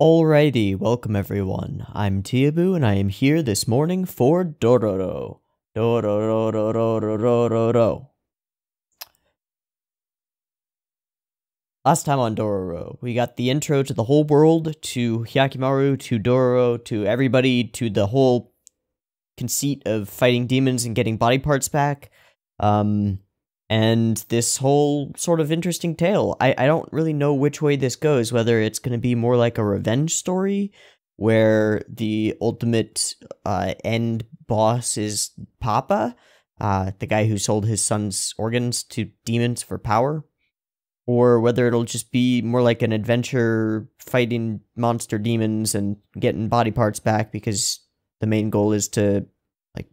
Alrighty, welcome everyone. I'm Teeaboo and I am here this morning for Dororo. Dororo. Last time on Dororo, we got the intro to the whole world, to Hyakimaru, to Dororo, to everybody, to the whole conceit of fighting demons and getting body parts back. And this whole sort of interesting tale. I don't really know which way this goes, whether it's going to be more like a revenge story, where the ultimate end boss is Papa, the guy who sold his son's organs to demons for power, or whether it'll just be more like an adventure fighting monster demons and getting body parts back, because the main goal is to like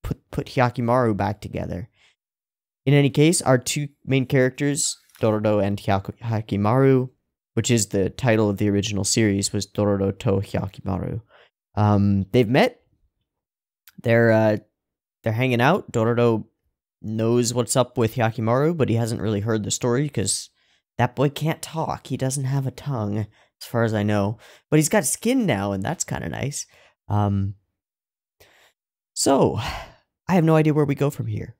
put Hyakimaru back together. In any case, our two main characters, Dororo and Hyakimaru, which is the title of the original series, was Dororo to Hyakimaru. They've met. They're hanging out. Dororo knows what's up with Hyakimaru, but he hasn't really heard the story because that boy can't talk. He doesn't have a tongue, as far as I know. But he's got skin now, and that's kind of nice. So, I have no idea where we go from here.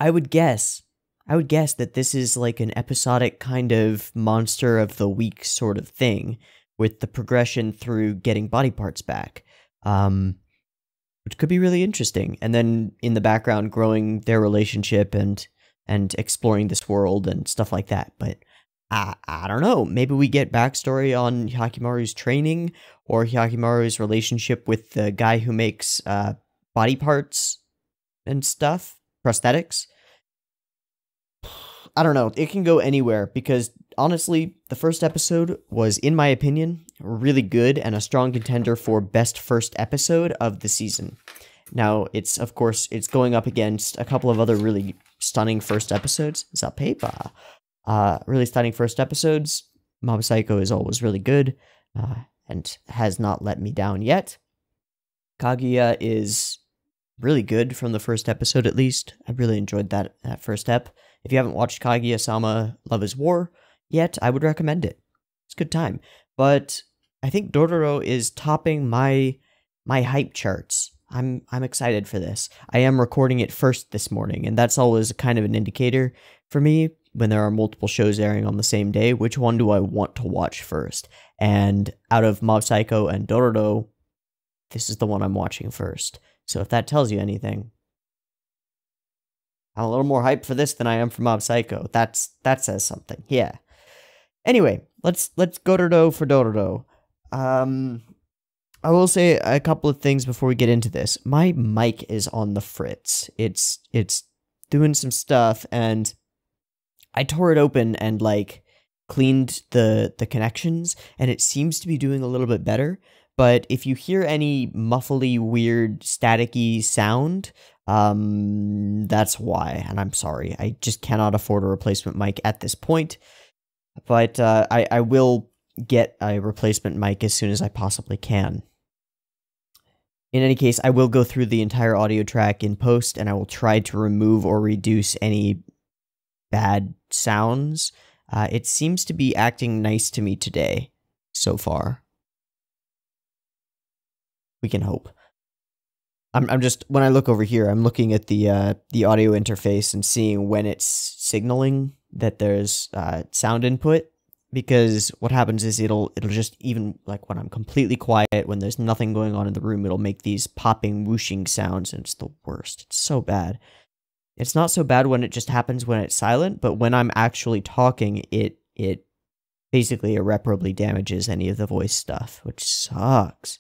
I would guess that this is like an episodic kind of monster of the week sort of thing, with the progression through getting body parts back, which could be really interesting. And then in the background, growing their relationship and exploring this world and stuff like that. But I don't know. Maybe we get backstory on Hyakimaru's training, or Hyakimaru's relationship with the guy who makes body parts and stuff. Prosthetics. I don't know. It can go anywhere, because honestly, the first episode was, in my opinion, really good and a strong contender for best first episode of the season. Now, of course, it's going up against a couple of other really stunning first episodes. Zapepa. Really stunning first episodes. Mob Psycho is always really good, and has not let me down yet. Kaguya is really good from the first episode, at least. I really enjoyed that first ep. If you haven't watched Kaguya-sama Love is War yet, I would recommend it. It's a good time. But I think Dororo is topping my hype charts. I'm excited for this. I am recording it first this morning, and that's always kind of an indicator for me when there are multiple shows airing on the same day. Which one do I want to watch first? And out of Mob Psycho and Dororo, this is the one I'm watching first. So if that tells you anything, I'm a little more hyped for this than I am for Mob Psycho. That says something. Yeah. Anyway, let's go Dororo for Dororo. I will say a couple of things before we get into this. My mic is on the fritz. It's doing some stuff, and I tore it open and like cleaned the connections, and it seems to be doing a little bit better. But if you hear any muffly, weird, staticky sound, that's why, and I'm sorry. I just cannot afford a replacement mic at this point. But I will get a replacement mic as soon as I possibly can. In any case, I will go through the entire audio track in post, and I will try to remove or reduce any bad sounds. It seems to be acting nice to me today, so far. We can hope. I'm just, when I look over here, I'm looking at the audio interface and seeing when it's signaling that there's sound input, because what happens is it'll just, even like when I'm completely quiet, when there's nothing going on in the room, it'll make these popping, whooshing sounds, and it's the worst. It's so bad. It's not so bad when it just happens when it's silent, but when I'm actually talking, it basically irreparably damages any of the voice stuff, which sucks.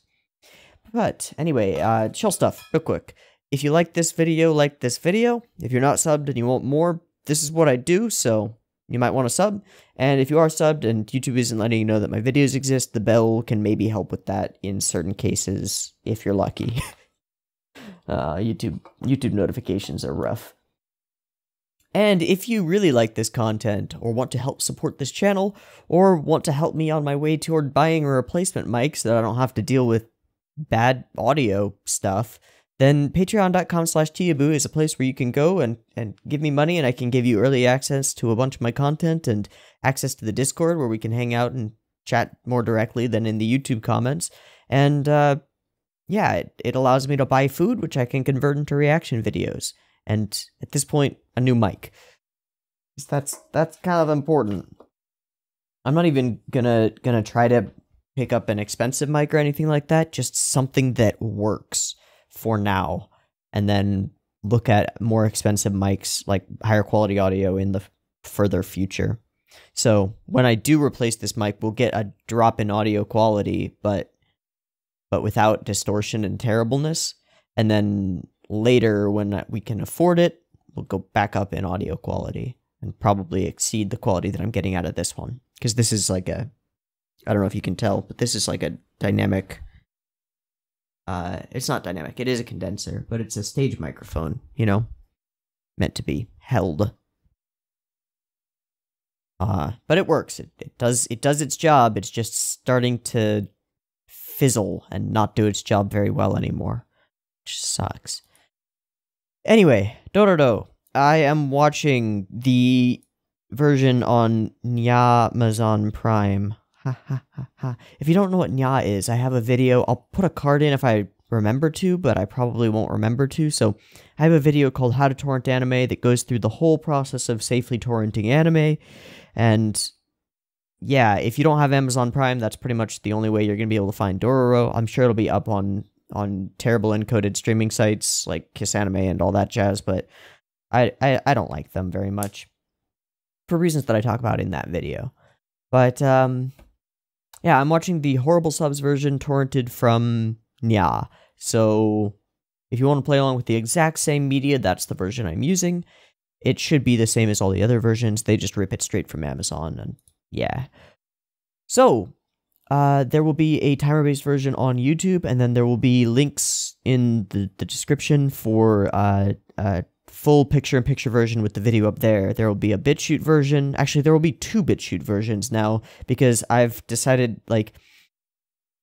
But anyway, chill stuff, real quick. If you like this video, like this video. If you're not subbed and you want more, this is what I do, so you might want to sub. And if you are subbed and YouTube isn't letting you know that my videos exist, the bell can maybe help with that in certain cases, if you're lucky. YouTube notifications are rough. And if you really like this content, or want to help support this channel, or want to help me on my way toward buying a replacement mic so that I don't have to deal with bad audio stuff, then patreon.com/Teeaboo is a place where you can go and give me money, and I can give you early access to a bunch of my content and access to the Discord where we can hang out and chat more directly than in the YouTube comments. And yeah, it allows me to buy food, which I can convert into reaction videos. And at this point, a new mic. That's kind of important. I'm not even gonna try to pick up an expensive mic or anything like that, just something that works for now, and then look at more expensive mics, like higher quality audio in the further future. So when I do replace this mic, we'll get a drop in audio quality, but without distortion and terribleness. And then later, when we can afford it, we'll go back up in audio quality and probably exceed the quality that I'm getting out of this one. Because this is like a, I don't know if you can tell, but this is like a dynamic, it's not dynamic, it is a condenser, but it's a stage microphone, you know, meant to be held. But it works, it does its job, it's just starting to fizzle and not do its job very well anymore, which sucks. Anyway, Dororo, I am watching the version on Amazon Prime. If you don't know what Nya is, I have a video. I'll put a card in if I remember to, but I probably won't remember to. So I have a video called How to Torrent Anime that goes through the whole process of safely torrenting anime. And yeah, if you don't have Amazon Prime, that's pretty much the only way you're going to be able to find Dororo. I'm sure it'll be up on terrible encoded streaming sites like Kiss Anime and all that jazz, but I don't like them very much for reasons that I talk about in that video. But yeah, I'm watching the Horrible Subs version torrented from Nya. So if you want to play along with the exact same media, that's the version I'm using. It should be the same as all the other versions. They just rip it straight from Amazon, and yeah. So there will be a timer-based version on YouTube, and then there will be links in the description for full picture-in-picture version with the video up there. There will be a BitChute version. Actually, there will be 2 BitChute versions now, because I've decided, like,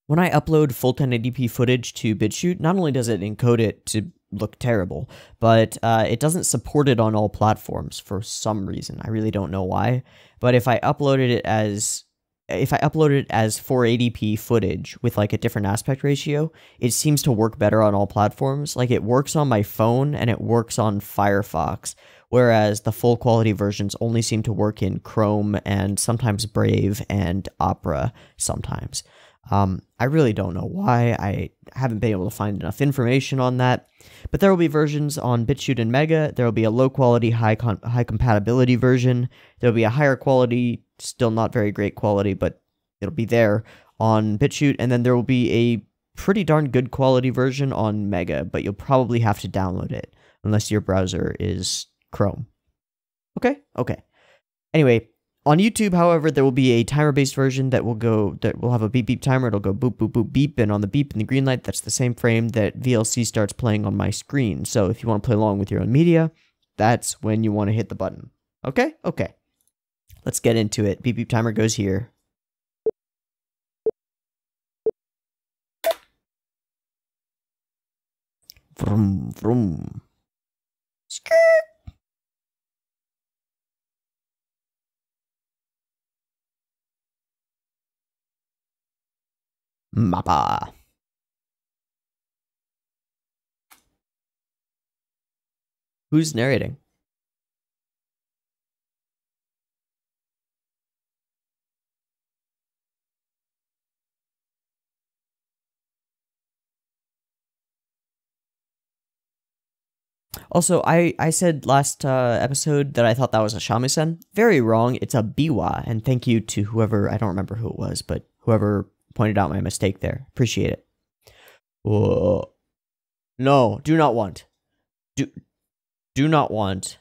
when I upload full 1080p footage to BitChute, not only does it encode it to look terrible, but it doesn't support it on all platforms for some reason. I really don't know why. But if I uploaded it as 480p footage with like a different aspect ratio, it seems to work better on all platforms. Like, it works on my phone and it works on Firefox, whereas the full quality versions only seem to work in Chrome and sometimes Brave and Opera sometimes. I really don't know why. I haven't been able to find enough information on that. But there will be versions on BitChute and Mega. There will be a low quality, high compatibility version. There will be a higher quality, still not very great quality, but it'll be there on BitChute. And then there will be a pretty darn good quality version on Mega, but you'll probably have to download it unless your browser is Chrome. Okay? Okay. Anyway, on YouTube, however, there will be a timer-based version that will have a beep beep timer. It'll go boop boop boop beep, and on the beep and the green light, that's the same frame that VLC starts playing on my screen. So if you want to play along with your own media, that's when you want to hit the button. Okay? Okay. Let's get into it. Beep beep timer goes here. Vroom vroom. Skirt. Mappa. Who's narrating? Also, I said last episode that I thought that was a shamisen. Very wrong. It's a biwa, and thank you to whoever, I don't remember who it was, but whoever pointed out my mistake there. Appreciate it. Whoa. No, do not want. Do not want.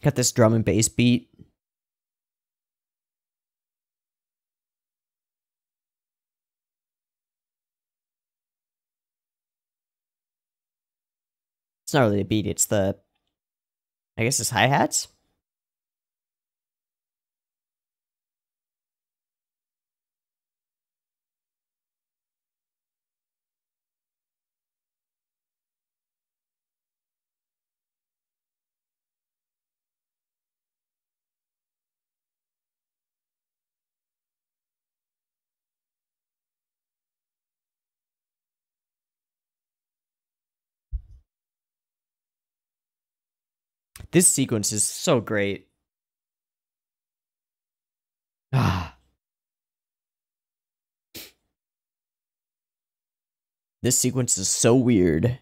Got this drum and bass beat. not really a beat, it's the... I guess it's hi-hats? This sequence is so great. Ah. This sequence is so weird.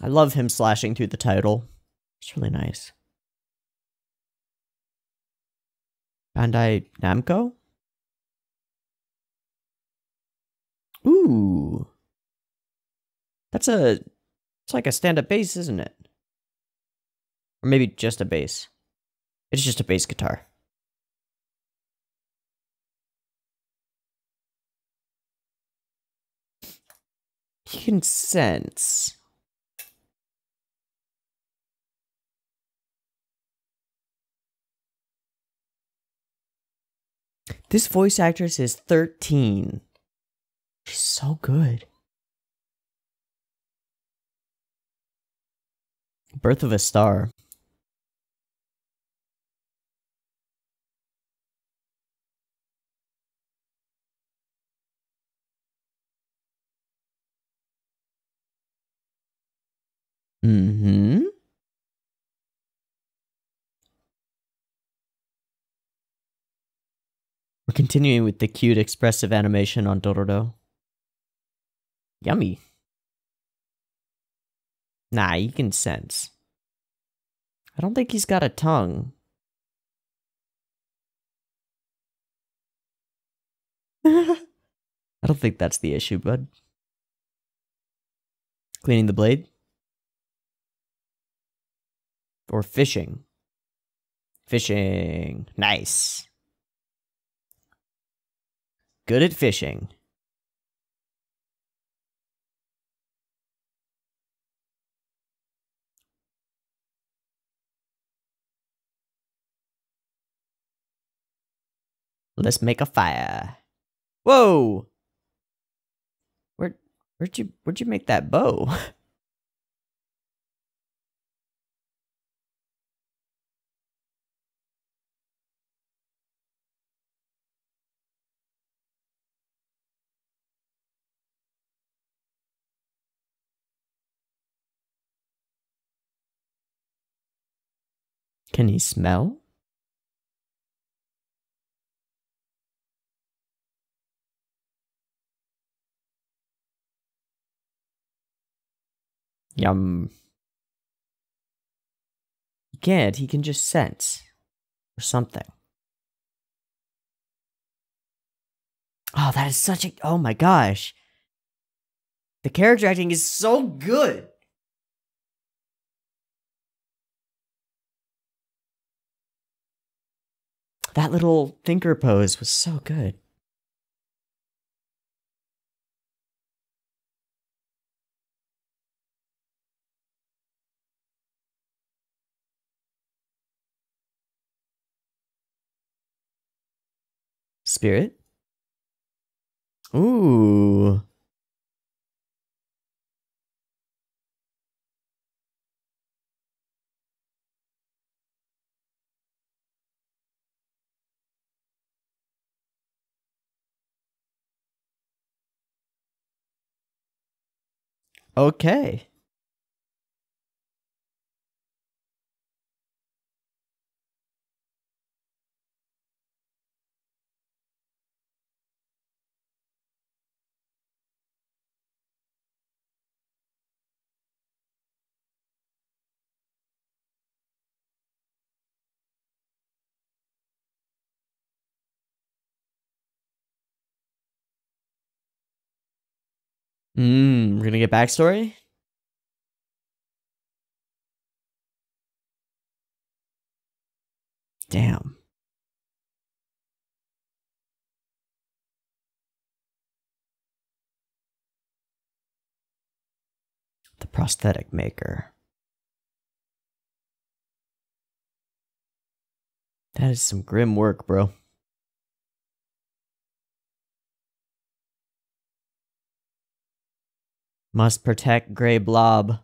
I love him slashing through the title. It's really nice. Bandai Namco? Ooh. It's like a stand-up bass, isn't it? Or maybe just a bass. It's just a bass guitar. You can sense. This voice actress is 13. She's so good. Birth of a Star. Mm-hmm. We're continuing with the cute expressive animation on Dororo. Yummy. Nah, you can sense. I don't think he's got a tongue. I don't think that's the issue, bud. Cleaning the blade? Or fishing? Fishing. Nice. Good at fishing. Let's make a fire. Whoa! Where'd you make that bow? Can he smell? Yum. He can't, he can just sense. Or something. Oh, that is such a... Oh my gosh. The character acting is so good. That little thinker pose was so good. Spirit? Ooh. Okay. We're gonna get backstory? Damn. The prosthetic maker. That is some grim work, bro. Must protect Gray Blob.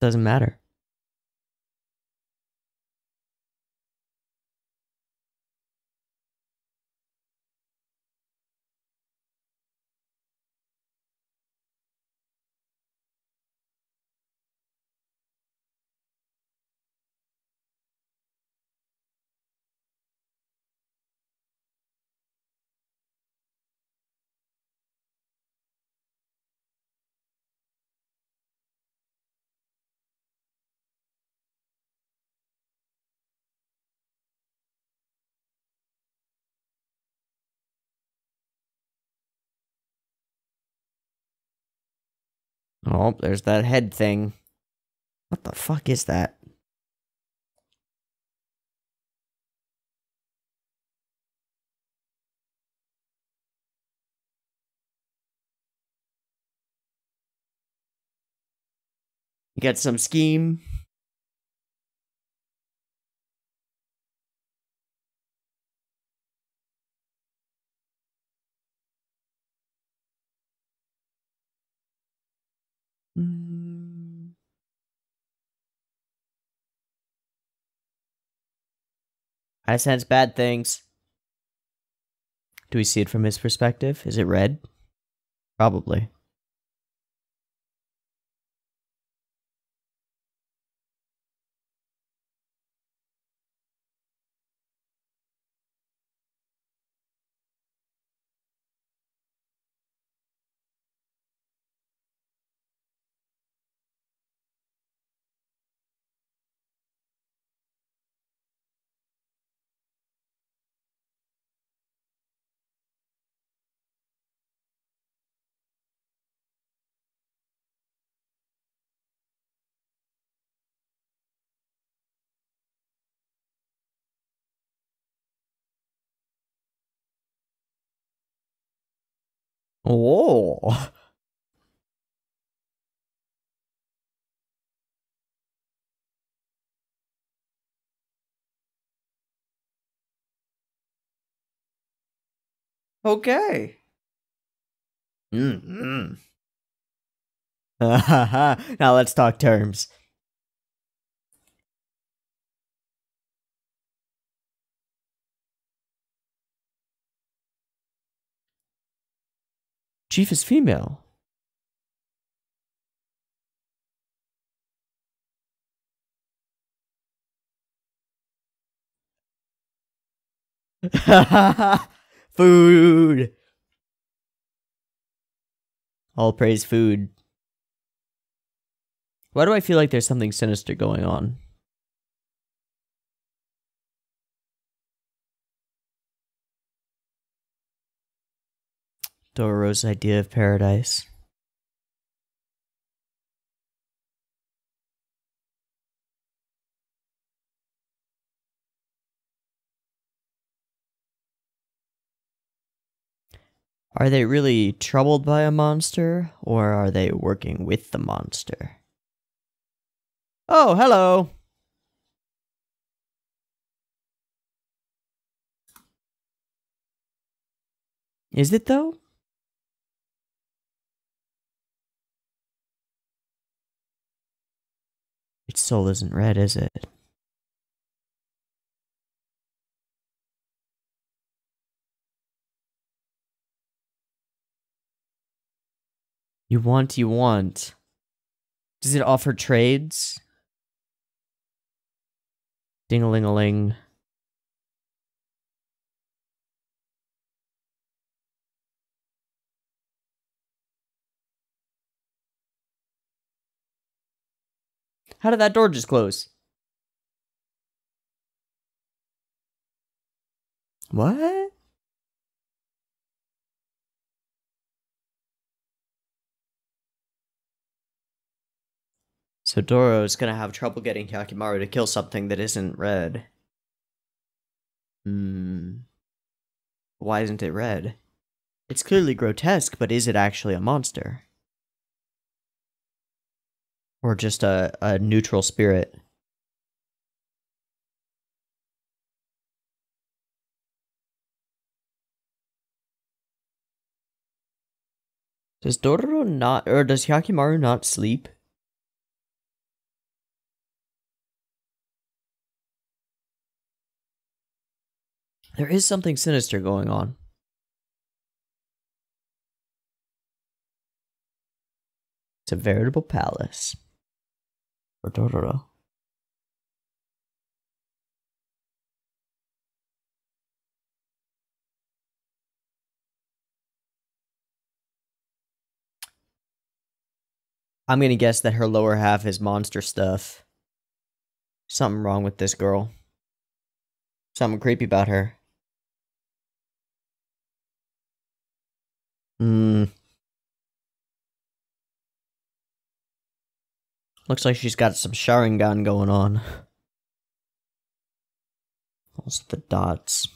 Doesn't matter. Oh, there's that head thing. What the fuck is that? You got some scheme? I sense bad things. Do we see it from his perspective? Is it red? Probably. Oh. Okay. Mm-hmm. Now let's talk terms. Chief is female. Food. All praise food. Why do I feel like there's something sinister going on? Dororo's idea of paradise. Are they really troubled by a monster, or are they working with the monster? Oh, hello! Is it, though? Its soul isn't red, is it? You want. Does it offer trades? Ding-a-ling-a-ling. How did that door just close? What? So Dororo's gonna have trouble getting Hyakimaru to kill something that isn't red. Why isn't it red? It's clearly grotesque, but is it actually a monster? Or just a neutral spirit? Does Dororo not, or does Hyakimaru not sleep? There is something sinister going on. It's a veritable palace. For Dororo. I'm gonna guess that her lower half is monster stuff. Something wrong with this girl. Something creepy about her. Looks like she's got some Sharingan going on. Also the dots.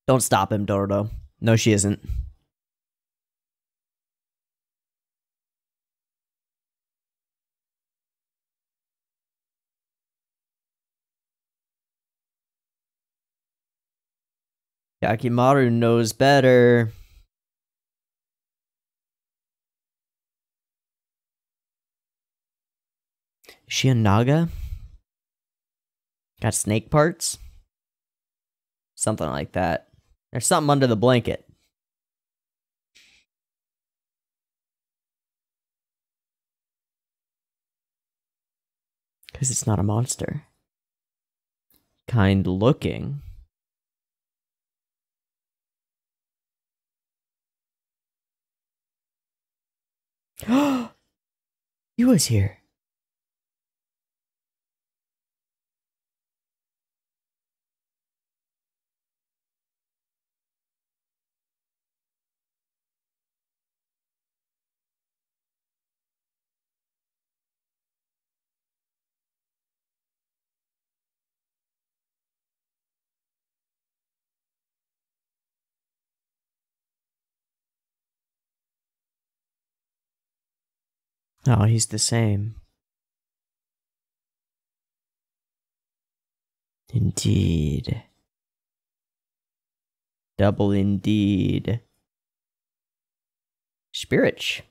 Don't stop him, Dororo. No, she isn't. Hyakimaru knows better. Is she a Naga? Got snake parts? Something like that. There's something under the blanket. Because it's not a monster. Kind looking. He was here. Oh, he's the same. Indeed. Double indeed. Spirit.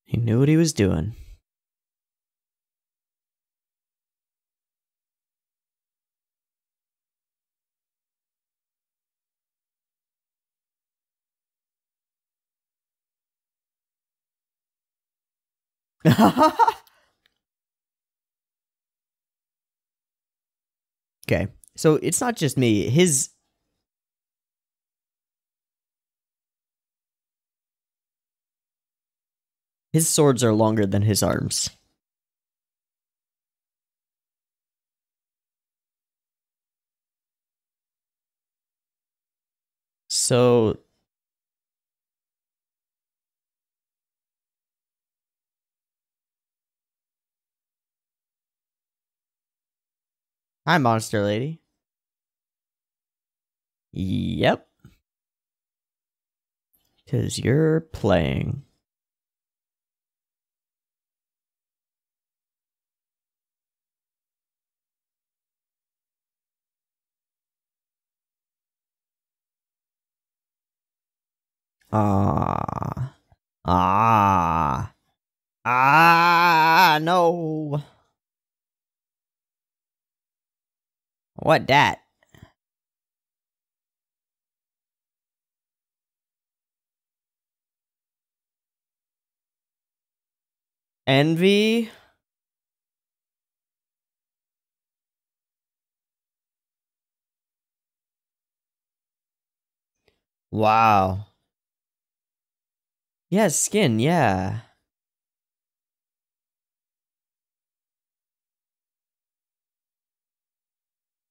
He knew what he was doing. Okay, so it's not just me. His swords are longer than his arms. So hi, Monster Lady. Yep. Because you're playing. Ah. Ah. Ah, no. What dat? Envy? Wow. Yeah, skin, yeah.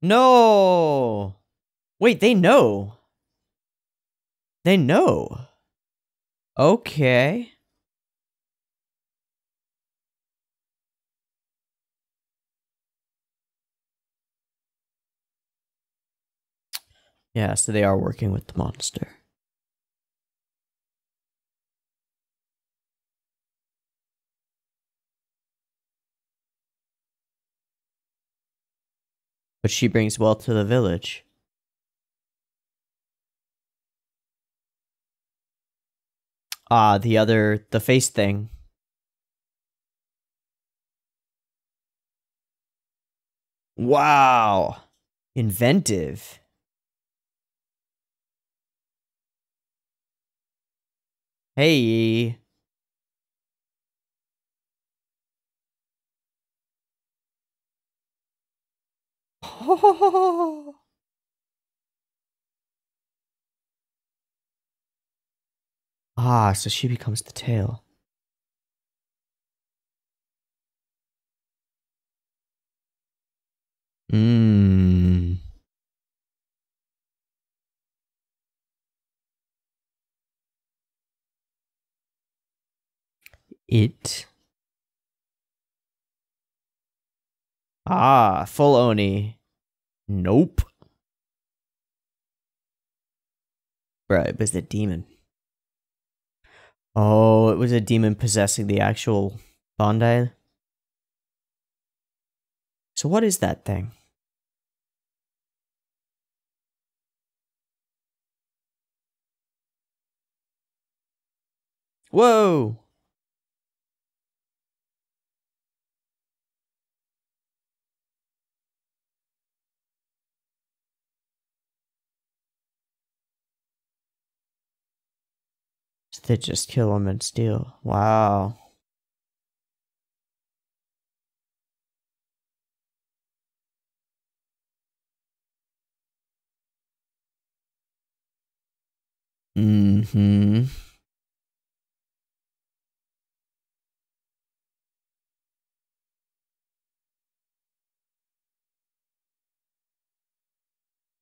No! Wait, they know. They know. Okay. Yeah, so they are working with the monster. But she brings wealth to the village. Ah, the face thing. Wow. Inventive. Hey. Ah, so she becomes the tail. Mmm. It. Ah, full Oni. Nope. Bruh, it was the demon. Oh, it was a demon possessing the actual Bandai. So what is that thing? Whoa! So they just kill him and steal. Wow. Mm-hmm.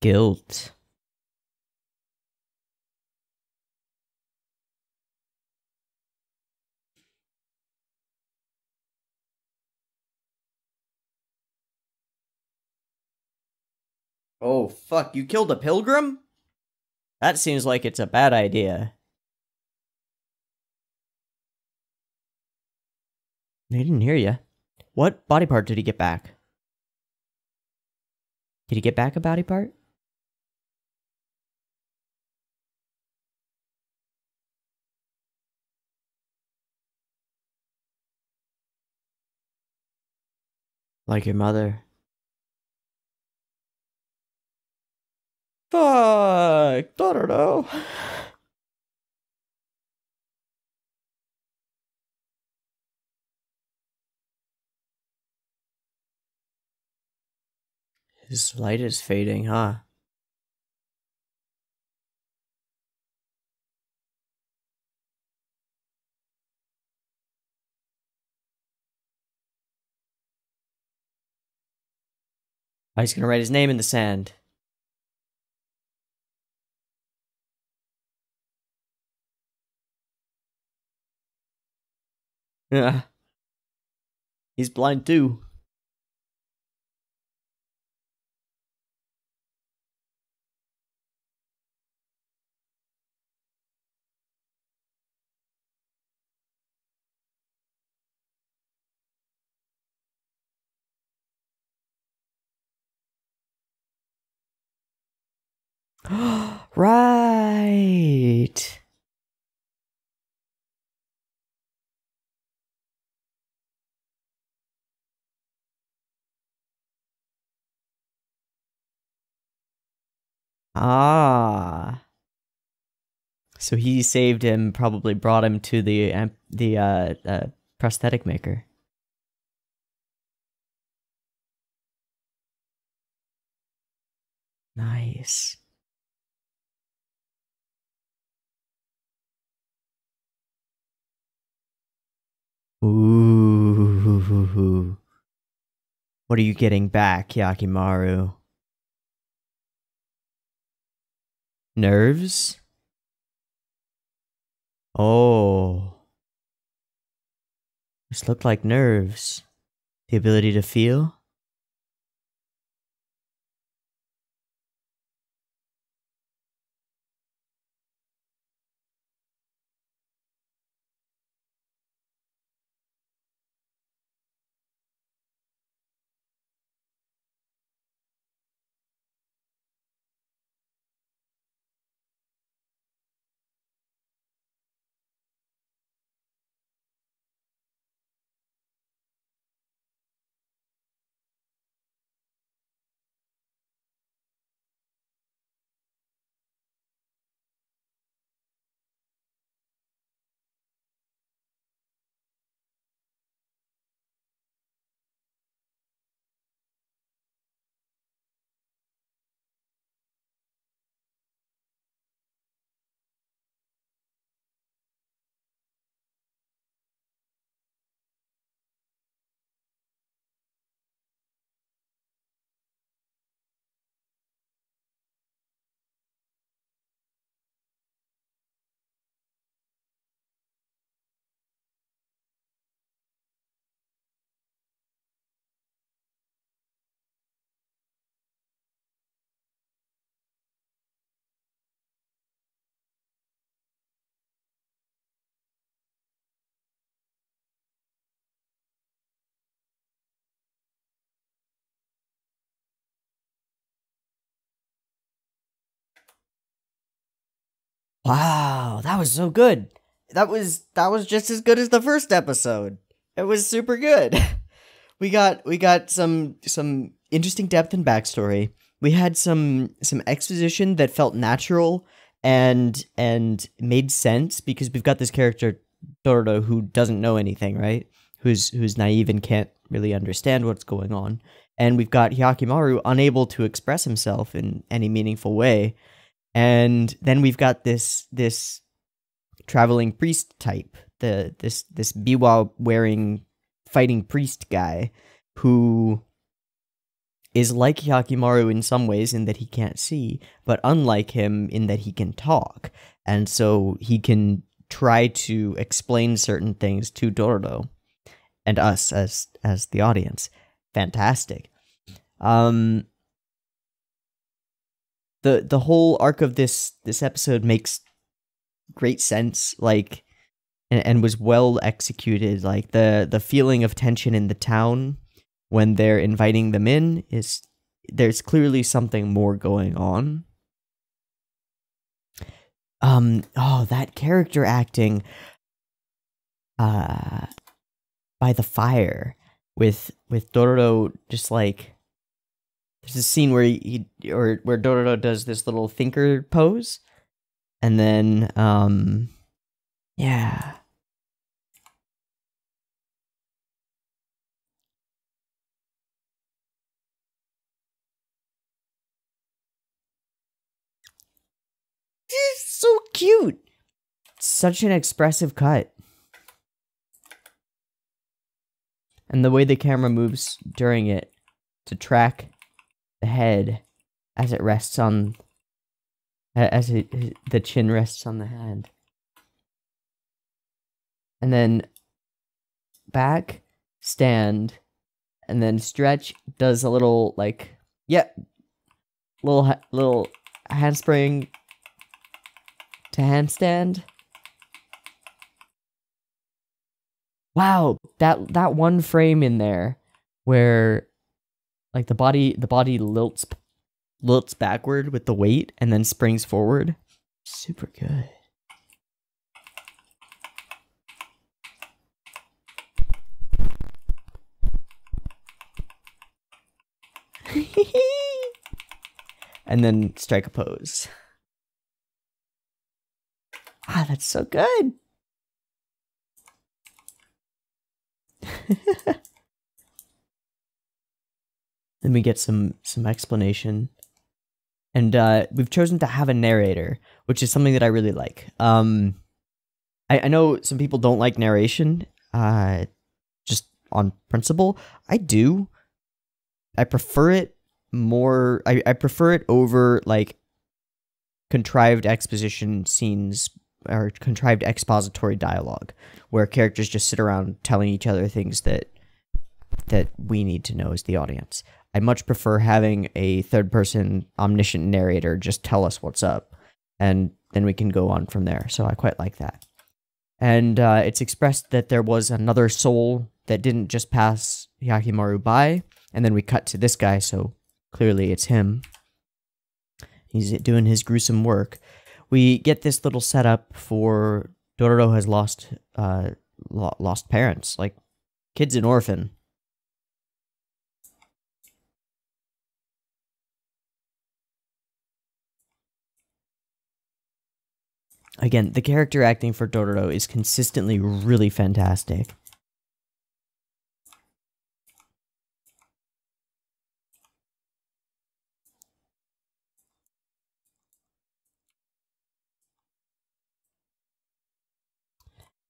Guilt. Oh, fuck, you killed a pilgrim? That seems like it's a bad idea. They didn't hear you. What body part did he get back? Did he get back a body part? Like your mother. Fuck! I don't know. His light is fading, huh? Oh, he's gonna write his name in the sand. Yeah. He's blind too. Right. Ah. So he saved him, probably brought him to the prosthetic maker. Nice. Ooh. What are you getting back, Yakimaru? Nerves? Oh. This looked like nerves. The ability to feel? Wow, that was so good. That was just as good as the first episode. It was super good. We got some interesting depth and backstory. We had some exposition that felt natural and made sense because we've got this character Dororo who doesn't know anything, right? Who's naive and can't really understand what's going on. And we've got Hyakimaru unable to express himself in any meaningful way. And then we've got this traveling priest type, this biwa wearing fighting priest guy who is like Hyakimaru in some ways in that he can't see, but unlike him in that he can talk. And so he can try to explain certain things to Dororo and us as the audience. Fantastic. The whole arc of this episode makes great sense, like, and was well executed. Like the feeling of tension in the town when they're inviting them in is there's clearly something more going on. Oh, that character acting by the fire with Dororo, just like there's a scene where where Dororo does this little thinker pose, and then yeah. It's so cute. Such an expressive cut. And the way the camera moves during it to track the head as it rests on the chin rests on the hand. And then back, stand, and then stretch, does a little like little handspring to handstand. Wow, that one frame in there where like the body lilts backward with the weight and then springs forward. Super good. and then strike a pose. Ah, that's so good. Then we get some explanation. And we've chosen to have a narrator, which is something that I really like. I know some people don't like narration, just on principle. I do. I prefer it more. I prefer it over like contrived exposition scenes or contrived expository dialogue, where characters just sit around telling each other things that we need to know as the audience. I much prefer having a third-person omniscient narrator just tell us what's up, and then we can go on from there. So I quite like that. And it's expressed that there was another soul that didn't just pass Hyakimaru by, and then we cut to this guy, so clearly it's him. He's doing his gruesome work. We get this little setup for Dororo has lost parents, like kid's an orphan. Again, the character acting for Dororo is consistently really fantastic.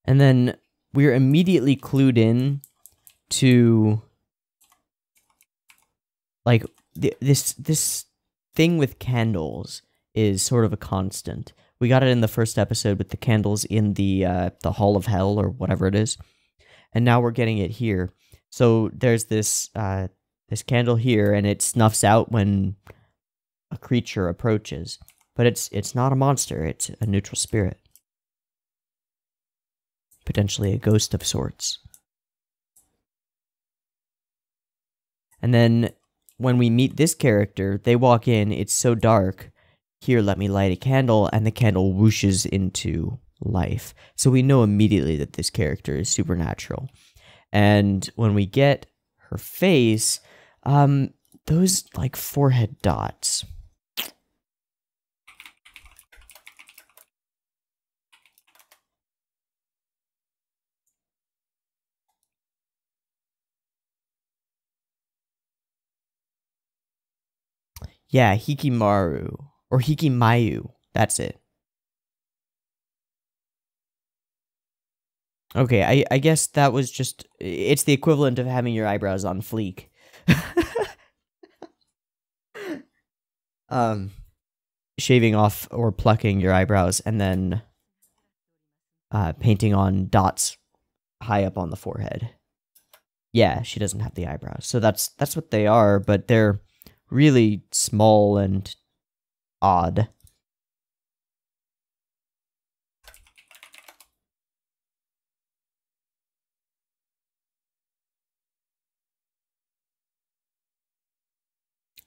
And then we're immediately clued in to like this thing with candles is sort of a constant. We got it in the first episode with the candles in the Hall of Hell or whatever it is, and now we're getting it here. So there's this candle here, and it snuffs out when a creature approaches, but it's not a monster. It's a neutral spirit, potentially a ghost of sorts. And then when we meet this character, they walk in. It's so dark. Here, let me light a candle, and the candle whooshes into life. So we know immediately that this character is supernatural. And when we get her face, those, like, forehead dots. Yeah, Hikimaru. Or Hikimayu. That's it. Okay, I guess that was just... It's the equivalent of having your eyebrows on fleek. Shaving off or plucking your eyebrows and then painting on dots high up on the forehead. Yeah, she doesn't have the eyebrows. So that's what they are, but they're really small and odd.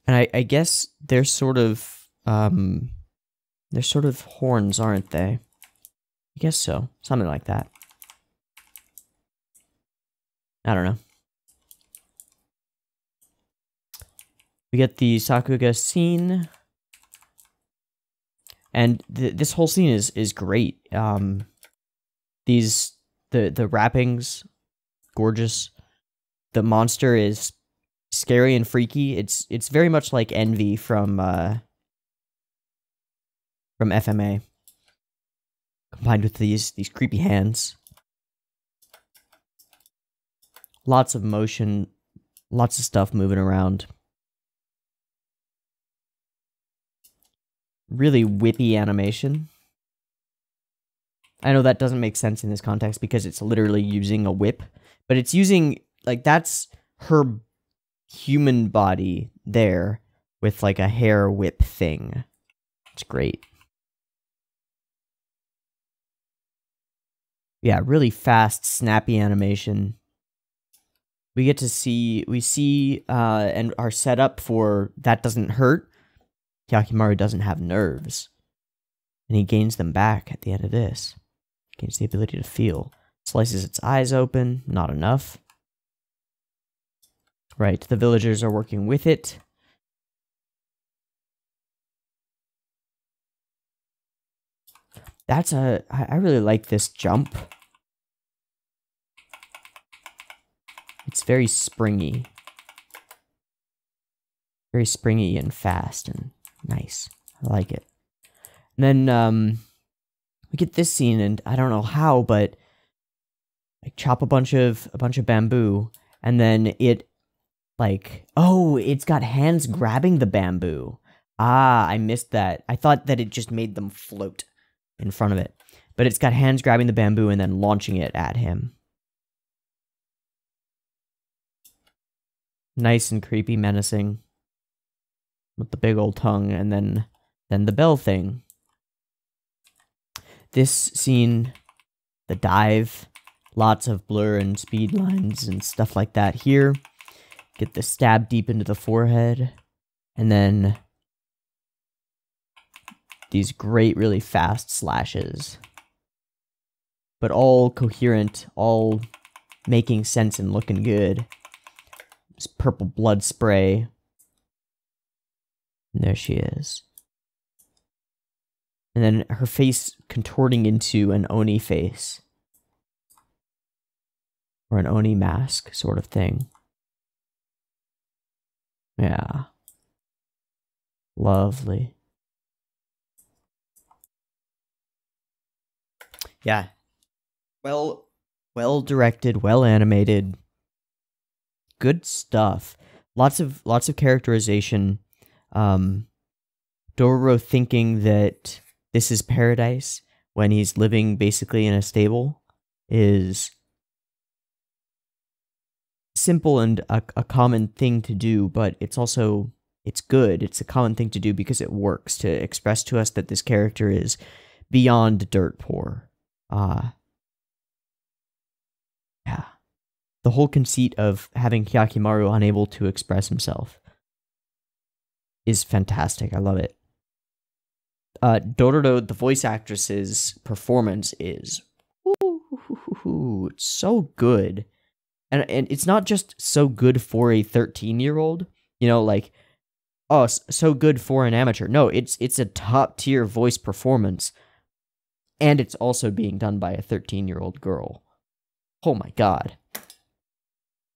And I guess they're sort of horns, aren't they? I guess so. Something like that. I don't know. We get the Sakuga scene. And this whole scene is great. The wrappings, gorgeous. The monster is scary and freaky. It's very much like Envy from FMA, combined with these creepy hands. Lots of motion, lots of stuff moving around. Really whippy animation. I know that doesn't make sense in this context because it's literally using a whip, but it's using, like, that's her human body there with, like, a hair whip thing. It's great. Yeah, really fast, snappy animation. We get to see, and are set up for that doesn't hurt. Hyakimaru doesn't have nerves. And he gains them back at the end of this. Gains the ability to feel. Slices its eyes open. Not enough. Right, the villagers are working with it. I really like this jump. It's very springy. Very springy and fast and nice. I like it. And then, we get this scene, and I don't know how, but I chop a bunch of bamboo, and then it, like, oh, it's got hands grabbing the bamboo. Ah, I missed that. I thought that it just made them float in front of it. But it's got hands grabbing the bamboo and then launching it at him. Nice and creepy, menacing. With the big old tongue, and then the bell thing. This scene, the dive, lots of blur and speed lines and stuff like that here. Get the stab deep into the forehead, and then these great, really fast slashes. But all coherent, all making sense and looking good. This purple blood spray. And there she is. And then her face contorting into an Oni face. Or an Oni mask sort of thing. Yeah. Lovely. Yeah. Well directed, well animated. Good stuff. Lots of characterization. Dororo thinking that this is paradise when he's living basically in a stable is simple and a common thing to do, but it's also, it's good. It's a common thing to do because it works to express to us that this character is beyond dirt poor. Yeah. The whole conceit of having Hyakimaru unable to express himself is fantastic. I love it. Dororo, the voice actress's performance is it's so good. And it's not just so good for a 13-year-old, you know, like, oh, so good for an amateur. No, it's a top-tier voice performance, and it's also being done by a 13-year-old girl. Oh my god.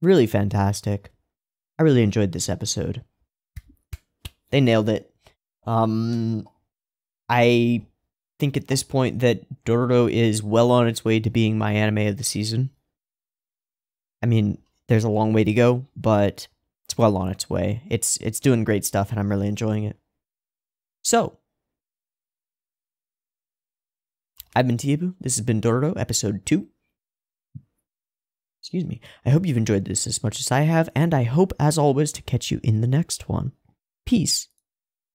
Really fantastic. I really enjoyed this episode. They nailed it. I think at this point that Dororo is well on its way to being my anime of the season. I mean, there's a long way to go, but it's well on its way. It's doing great stuff, and I'm really enjoying it. So, I've been Teeaboo. This has been Dororo, episode 2. Excuse me. I hope you've enjoyed this as much as I have, and I hope, as always, to catch you in the next one. Peace.